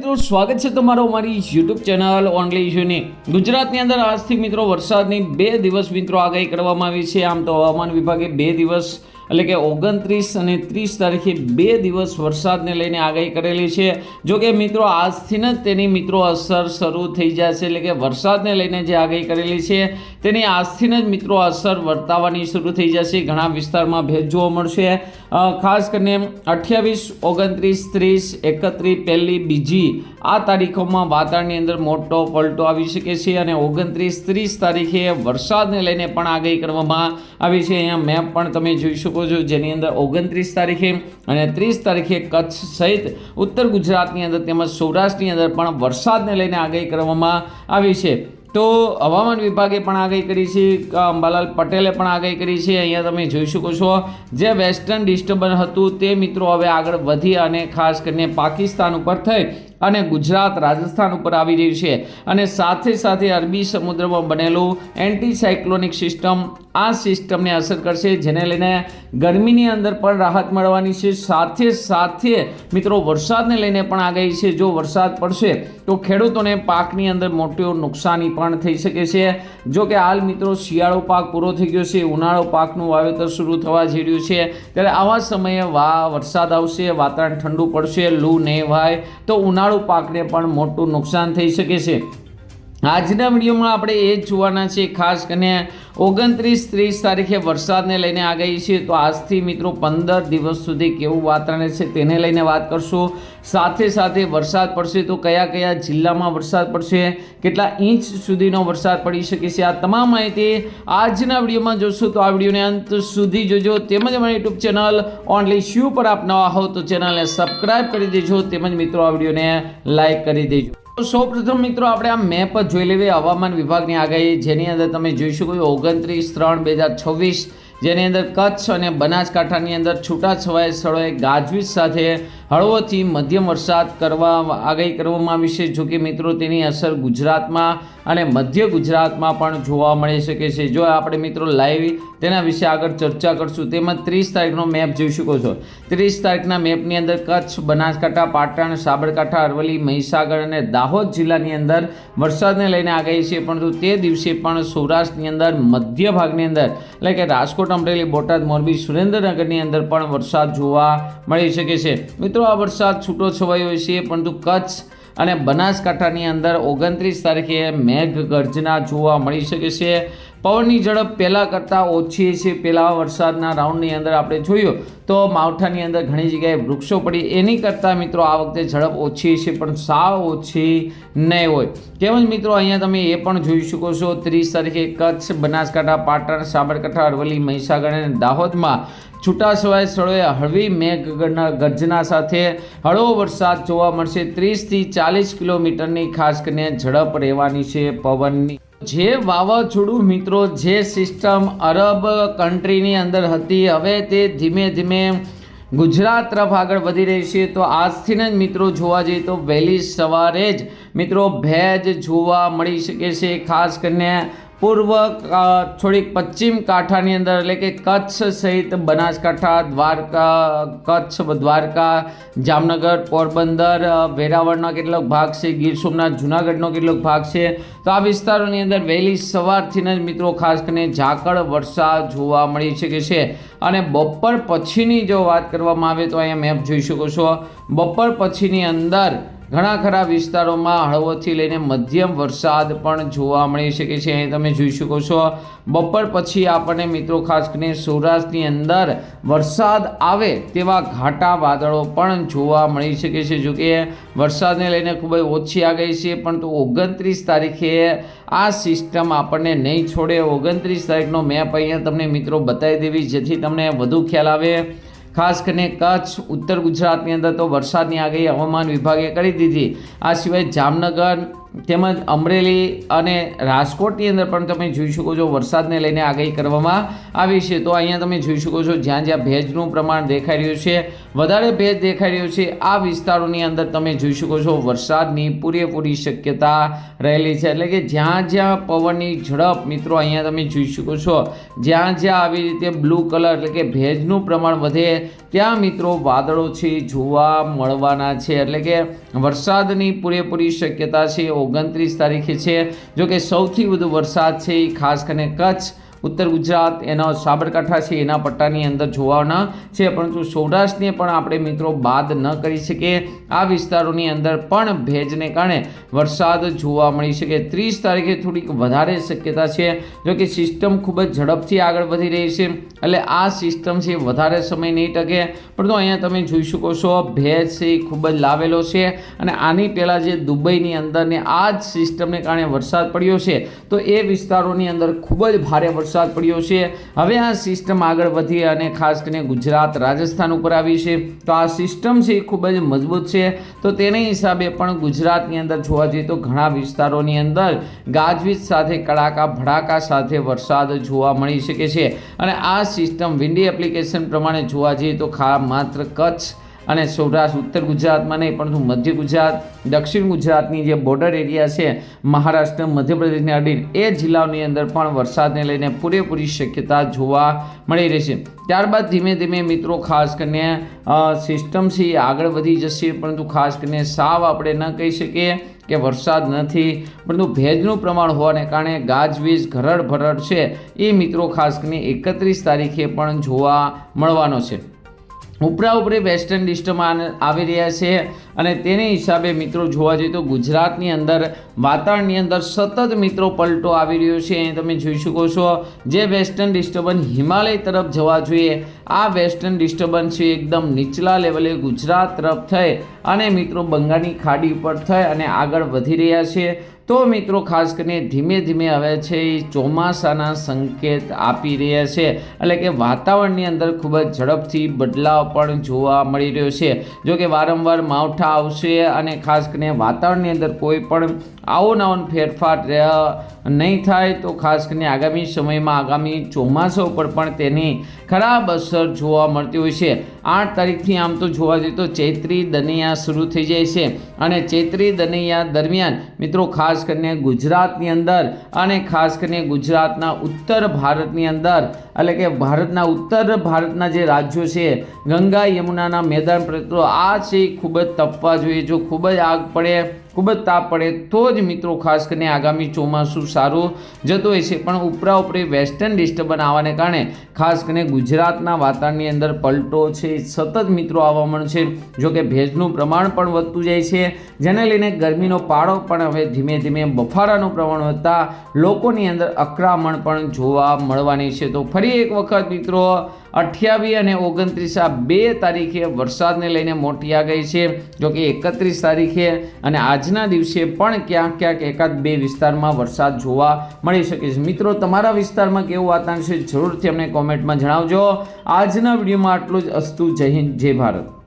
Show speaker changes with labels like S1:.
S1: મિત્રો સ્વાગત છે તમારો અમારી યુટ્યુબ ચેનલ ઓનલી ઇશ્યુની। ગુજરાતની અંદર આજથી મિત્રો વરસાદની 2 દિવસ મિત્રો આગાહી કરવામાં આવી છે। આમ તો હવામાન વિભાગે 2 દિવસ એટલે કે 29 અને 30 તારીખે 2 દિવસ વરસાદને લઈને આગાહી કરેલી છે। જો કે મિત્રો આજથી જ તેની મિત્રો અસર શરૂ થઈ જશે, એટલે કે વરસાદને લઈને જે આગાહી કરેલી છે તેની આજથી જ મિત્રો અસર વર્તાવાની શરૂ થઈ જશે। ઘણા વિસ્તારમાં ભેજ જોવા મળશે, ખાસ કરીને 28, 29, 30, 31, પહેલી, બીજી આ તારીખોમાં વાતાવરણની અંદર મોટો પલટો આવી શકે છે અને 29, 30 તારીખે વરસાદને લઈને પણ આગાહી કરવામાં આવી છે। અહીંયા મેપ પણ તમે જોઈ શકો છો, જેની અંદર 29 તારીખે અને 30 તારીખે કચ્છ સહિત ઉત્તર ગુજરાતની અંદર તેમજ સૌરાષ્ટ્રની અંદર પણ વરસાદને લઈને આગાહી કરવામાં આવી છે। તો હવામાન વિભાગે પણ આગાહી કરી છે, અંબાલાલ પટેલે પણ આગાહી કરી છે। અહીંયા તમે જોઈ શકો છો, જે વેસ્ટર્ન ડિસ્ટર્બન્સ હતું તે મિત્રો હવે આગળ વધી અને ખાસ કરીને પાકિસ્તાન ઉપર થઈ અને ગુજરાત, રાજસ્થાન ઉપર આવી રહ્યું છે અને સાથે સાથે અરબી સમુદ્રમાં બનેલું એન્ટી સાયક્લોનિક સિસ્ટમ આ સિસ્ટમને અસર કરશે, જેને લઈને ગરમીની અંદર પણ રાહત મળવાની છે। સાથે સાથે મિત્રો વરસાદને લઈને પણ આગાહી છે। જો વરસાદ પડશે તો ખેડૂતોને પાકની અંદર મોટું નુકસાની પણ થઈ શકે છે। જો કે હાલ મિત્રો શિયાળો પાક પૂરો થઈ ગયો છે, ઉનાળો પાકનું વાવેતર શરૂ થવા જઈ રહ્યું છે, ત્યારે આવા સમયે વરસાદ આવશે, વાતાવરણ ઠંડુ પડશે, લૂ નહીં વાય તો ઉનાળુ પાકને પણ મોટું નુકસાન થઈ શકે છે। આજના વિડીયોમાં આપણે એ જ જોવાના છે, ખાસ કરીને 29, 30 તારીખે વરસાદને લઈને આગાહી છે। તો આજથી મિત્રો 15 દિવસ સુધી કેવું વાતાવરણ છે તેને લઈને વાત કરશું। સાથે સાથે વરસાદ પડશે તો કયા કયા જિલ્લામાં વરસાદ પડશે, કેટલા ઇંચ સુધીનો વરસાદ પડી શકે છે, આ તમામ માહિતી આજના વિડીયોમાં જોશું। તો આ વિડીયોને અંત સુધી જોજો, તેમજ અમારી યુટ્યુબ ચેનલ ઓનલી ઇશ્યુ પર આપ નવા હો તો ચેનલને સબસ્ક્રાઈબ કરી દેજો, તેમજ મિત્રો આ વિડીયોને લાઈક કરી દેજો। સૌપ્રથમ મિત્રો આપણે આ મેપ જોઈ લેવી હવામાન વિભાગની આગાહી, જેની અંદર તમે જોઈ શકો 29/3/2026, જેની અંદર કચ્છ અને બનાસકાંઠાની અંદર છૂટાછવાયા સ્થળોએ ગાજવીજ સાથે હળવોથી મધ્યમ વરસાદ આગાહી કરવામાં આવી છે। જો કે મિત્રો તેની અસર ગુજરાતમાં અને મધ્ય ગુજરાતમાં પણ જોવા મળી શકે છે। જો આપણે મિત્રો લાઈવ તેના વિશે આગળ ચર્ચા કરશું, તેમજ 30 તારીખનો મેપ જોઈ શકો છો। 30 તારીખના મેપની અંદર કચ્છ, બનાસકાંઠા, પાટણ, સાબરકાંઠા, અરવલ્લી, મહીસાગર અને દાહોદ જિલ્લાની અંદર વરસાદને લઈને આગાહી છે, પરંતુ તે દિવસે પણ સૌરાષ્ટ્રની અંદર મધ્ય ભાગની અંદર એટલે કે રાજકોટ, અમરેલી, બોટાદ, મોરબી, સુરેન્દ્રનગરની અંદર પણ વરસાદ જોવા મળી શકે છે। મિત્રો આ વરસાદ છૂટો છવાયો છે, પરંતુ કચ્છ અને બનાસકાંઠાની અંદર 29 તારીખે મેઘ ગર્જના જોવા મળી શકે છે। પવનની ઝડપ પહેલાં કરતાં ઓછી છે। પહેલાં વરસાદના રાઉન્ડની અંદર આપણે જોયું તો માવઠાની અંદર ઘણી જગ્યાએ વૃક્ષો પડી, એની કરતાં મિત્રો આ વખતે ઝડપ ઓછી છે, પણ સાવ ઓછી નહીં હોય। તેમજ મિત્રો અહીંયા તમે એ પણ જોઈ શકો છો 30 તારીખે કચ્છ, બનાસકાંઠા, પાટણ, સાબરકાંઠા, અરવલ્લી, મહીસાગર અને દાહોદમાં છૂટાછવાયા સ્થળોએ હળવી મેઘ ગર્જના સાથે હળવો વરસાદ જોવા મળશે। 30 થી 40 કિલોમીટરની ખાસ કરીને ઝડપ રહેવાની છે પવનની। જે વાવાઝોડું મિત્રો જે સિસ્ટમ અરબ કન્ટ્રીની અંદર હતી, હવે તે ધીમે ધીમે ગુજરાત તરફ આગળ વધી રહી છે। તો આજથી જ મિત્રો જોવા જઈએ તો વહેલી સવારે જ મિત્રો ભેજ જોવા મળી શકે છે, ખાસ કરીને પૂર્વ થોડીક પશ્ચિમ કાંઠાની અંદર એટલે કે કચ્છ સહિત બનાસકાંઠા, કચ્છ, દ્વારકા, જામનગર, પોરબંદર, વેરાવળનો કેટલોક ભાગ છે, ગીર સોમનાથ, જૂનાગઢનો કેટલોક ભાગ છે। તો આ વિસ્તારોની અંદર વહેલી સવારથી જ મિત્રો ખાસ કરીને ઝાકળ વરસાદ જોવા મળી શકે છે અને બપોર પછીની જો વાત કરવામાં આવે તો અહીંયા મેપ જોઈ શકો છો, બપોર પછીની અંદર ઘણા ખરા વિસ્તારોમાં હળવોથી લઈને મધ્યમ વરસાદ પણ જોવા મળી શકે છે। અહીં તમે જોઈ શકો છો બપોર પછી આપણને મિત્રો ખાસ કરીને સૌરાષ્ટ્રની અંદર વરસાદ આવે તેવા ઘાટા વાદળો પણ જોવા મળી શકે છે। જો કે વરસાદને લઈને ખૂબ જ ઓછી આગાહી છે, પરંતુ 29 તારીખે આ સિસ્ટમ આપણને નહીં છોડે। 29 તારીખનો મેપ અહીંયા તમને મિત્રો બતાવી દેવી, જેથી તમને વધુ ખ્યાલ આવે। ખાસ કરીને કચ્છ, ઉત્તર ગુજરાતની અંદર તો વરસાદની આગાહી હવામાન વિભાગે કરી દીધી। આ સિવાય જામનગર, તેમજ અમરેલી અને રાજકોટની અંદર પણ તમે જોઈ શકો છો વરસાદને લઈને આગાહી કરવામાં આવી છે. તો અહીંયા તમે જોઈ શકો છો જ્યાં જ્યાં ભેજનું પ્રમાણ દેખાઈ રહ્યું છે, વધારે ભેજ દેખાઈ રહ્યો છે, આ વિસ્તારોની અંદર તમે જોઈ શકો છો વરસાદની પૂરેપૂરી શક્યતા રહેલી છે. એટલે કે જ્યાં જ્યાં પવનની ઝડપ મિત્રો અહીંયા તમે જોઈ શકો છો, જ્યાં જ્યાં આવી રીતે બ્લુ કલર એટલે કે ભેજનું પ્રમાણ વધે ત્યાં મિત્રો વાદળો છે જોવા મળવાના છે. એટલે કે વરસાદની પૂરેપૂરી શક્યતા છે 29 તારીખે છે. જો કે સૌથી વધુ વરસાદ છે એ ખાસ કરીને કચ્છ, ઉત્તર ગુજરાત, એનો સાબરકાંઠા છે એના પટ્ટાની અંદર જોવાના છે, પરંતુ સૌરાષ્ટ્રને પણ આપણે મિત્રો બાદ ન કરી શકીએ. આ વિસ્તારોની અંદર પણ ભેજને કારણે વરસાદ જોવા મળી શકે. 30 તારીખે થોડીક વધારે શક્યતા છે. જો કે સિસ્ટમ ખૂબ જ ઝડપથી આગળ વધી રહી છે, એટલે આ સિસ્ટમ છે વધારે સમય નહીં ટકે. પરંતુ અહીંયા તમે જોઈ શકો છો ભેજ છે એ ખૂબ જ લાવેલો છે, અને આની પહેલાં જે દુબઈની અંદર ને આ જ સિસ્ટમને કારણે વરસાદ પડ્યો છે, તો એ વિસ્તારોની અંદર ખૂબ જ ભારે વરસાદ પડ્યો છે. હવે આ સિસ્ટમ આગળ વધી અને ખાસ કરીને ગુજરાત, રાજસ્થાન ઉપર આવી છે, તો આ સિસ્ટમ છે એ ખૂબ જ મજબૂત છે. તો તેના હિસાબે પણ ગુજરાતની અંદર જોવા જઈએ તો ઘણા વિસ્તારોની અંદર ગાજવીજ સાથે કડાકા ભડાકા સાથે વરસાદ જોવા મળી શકે છે. અને આ સિસ્ટમ વિન્ડી એપ્લિકેશન પ્રમાણે જોવા જઈએ તો માત્ર કચ્છ અને સૌરાષ્ટ્ર, ઉત્તર ગુજરાતમાં નહીં પરંતુ મધ્ય ગુજરાત, દક્ષિણ ગુજરાતની જે બોર્ડર એરિયા છે મહારાષ્ટ્ર, મધ્યપ્રદેશને અડીને એ જિલ્લાઓની અંદર પણ વરસાદને લઈને પૂરેપૂરી શક્યતા જોવા મળી રહી છે. ત્યારબાદ ધીમે ધીમે મિત્રો ખાસ કરીને સિસ્ટમ છે આગળ વધી જશે, પરંતુ ખાસ કરીને સાવ આપણે ન કહી શકીએ કે વરસાદ નથી, પરંતુ ભેજનું પ્રમાણ હોવાને કારણે ગાજવીજ, ઘરડ ભરડ છે એ મિત્રો ખાસ કરીને 31 તારીખે પણ જોવા મળવાનો છે. ઉપરી વેસ્ટર્ન ડિસ્ટર્બન્સ આવી રહ્યા છે, અને તેની હિસાબે મિત્રો જોવા જઈએ તો ગુજરાતની અંદર વાતાવરણની અંદર સતત મિત્રો પલટો આવી રહ્યો છે. અહીં તમે જોઈ શકો છો જે વેસ્ટર્ન ડિસ્ટર્બન્સ હિમાલય તરફ જવા જોઈએ, આ વેસ્ટર્ન ડિસ્ટર્બન્સ છે એકદમ નીચલા લેવલે ગુજરાત તરફ થઈ અને મિત્રો બંગાળની ખાડી ઉપર થઈ અને આગળ વધી રહ્યા છે. તો મિત્રો ખાસ કરીને ધીમે ધીમે હવે છે એ ચોમાસાના સંકેત આપી રહ્યા છે. એટલે કે વાતાવરણની અંદર ખૂબ જ ઝડપથી બદલાવ પણ જોવા મળી રહ્યો છે. જો કે વારંવાર માવઠા આવશે અને ખાસ કરીને વાતાવરણની અંદર કોઈ પણ આવો નવો ફેરફાર નહીં થાય, તો ખાસ કરીને આગામી સમયમાં આગામી ચોમાસા ઉપર પણ તેની ખરાબ અસર જોવા મળતી હોય છે. 8 તારીખથી આમ તો જોવા જઈએ તો ચૈત્રી દનૈયા શરૂ થઈ જાય છે, અને ચૈત્રી દનૈયા દરમિયાન મિત્રો ખાસ કરીને ગુજરાતની અંદર અને ખાસ કરીને ગુજરાતના ઉત્તર ભારતની અંદર એટલે કે ભારતના ઉત્તર ભારતના જે રાજ્યો છે ગંગા યમુનાના મેદાન પર આ છે ખૂબ જ તપવા જોઈએ. જો ખૂબ જ આગ પડે, ખૂબ જ તાપ પડે તો જ મિત્રો ખાસ કરીને આગામી ચોમાસું સારું જતું હોય છે. પણ ઉપરી વેસ્ટર્ન ડિસ્ટર્બન્સ આવવાને કારણે ખાસ કરીને ગુજરાતના વાતાવરણની અંદર પલટો છે સતત મિત્રો આવવા મળશે. જો કે ભેજનું પ્રમાણ પણ વધતું જાય છે, જેને લઈને ગરમીનો પાળો પણ હવે ધીમે ધીમે બફારાનું પ્રમાણ વધતા લોકોની અંદર અકળામણ પણ જોવા મળવાની છે. તો ફરી એક વખત મિત્રો 28 અને 29 આ 2 તારીખે વરસાદને લઈને મોટી આગાહી છે. જો કે 31 તારીખે અને આજના દિવસે પણ ક્યાંક ક્યાંક એકાદ 2 વિસ્તારમાં વરસાદ જોવા મળી શકે છે. મિત્રો તમારા વિસ્તારમાં કેવું વાતાવરણ છે જરૂરથી અમને કોમેન્ટમાં જણાવજો. આજના વિડીયોમાં આટલું જ. અસ્તુ. જય હિન્દ, જય ભારત.